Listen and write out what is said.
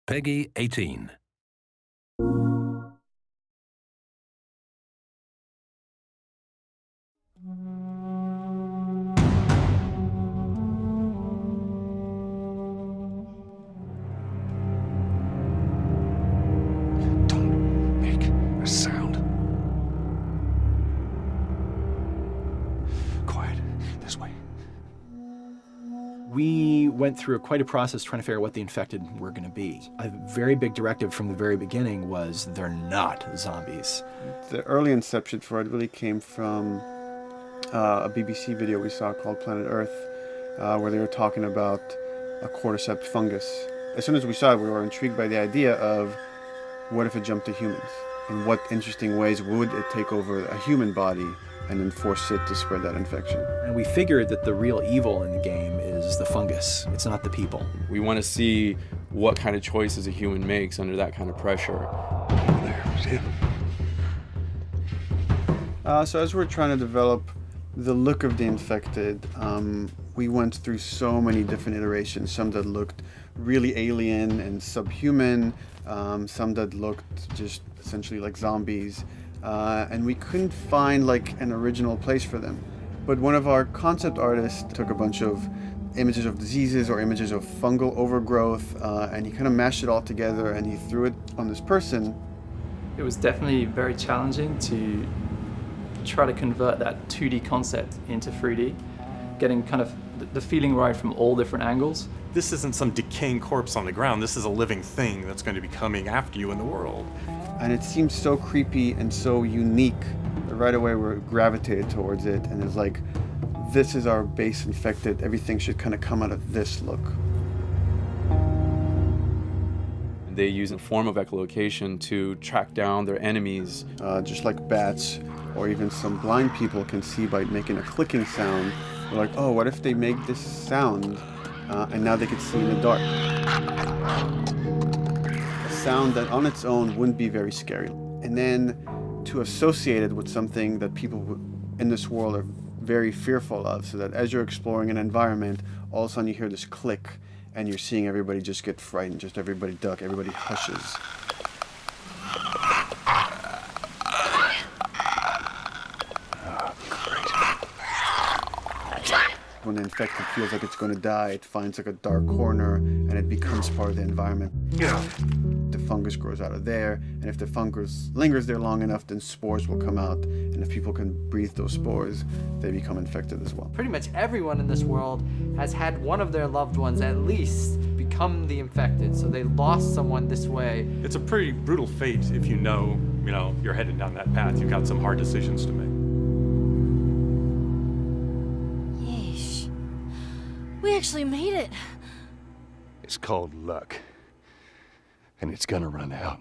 Peggy 18. Don't make a sound. Quiet. This way. We went through quite a process trying to figure out what the infected were going to be. A very big directive from the very beginning was they're not zombies. The early inception for it really came from a BBC video we saw called Planet Earth, where they were talking about a cordyceps fungus. As soon as we saw it, we were intrigued by the idea of what if it jumped to humans? In what interesting ways would it take over a human body and then force it to spread that infection? And we figured that the real evil in the game is the fungus. It's not the people. We want to see what kind of choices a human makes under that kind of pressure. There, see him? So as we're trying to develop the look of the infected, we went through so many different iterations, some that looked really alien and subhuman, some that looked just essentially like zombies, and we couldn't find like an original place for them. But one of our concept artists took a bunch of images of diseases or images of fungal overgrowth, and he kind of mashed it all together and he threw it on this person. It was definitely very challenging to try to convert that 2D concept into 3D, getting kind of the feeling right from all different angles. This isn't some decaying corpse on the ground. This is a living thing that's going to be coming after you in the world. And it seemed so creepy and so unique. Right away we gravitated towards it, and it's like, this is our base infected. Everything should kind of come out of this look. They use a form of echolocation to track down their enemies. Just like bats or even some blind people can see by making a clicking sound. They're like, oh, what if they make this sound and now they can see in the dark? A sound that on its own wouldn't be very scary. And then to associate it with something that people in this world are very fearful of, so that as you're exploring an environment, all of a sudden you hear this click and you're seeing everybody just get frightened, just everybody duck, everybody hushes. When the infected feels like it's going to die, it finds like a dark corner and it becomes part of the environment. The fungus grows out of there, and if the fungus lingers there long enough, then spores will come out, and if people can breathe those spores, they become infected as well. Pretty much everyone in this world has had one of their loved ones at least become the infected, so they lost someone this way. It's a pretty brutal fate if you know, you're headed down that path. You've got some hard decisions to make. Yeesh. We actually made it. It's called luck. And it's gonna run out.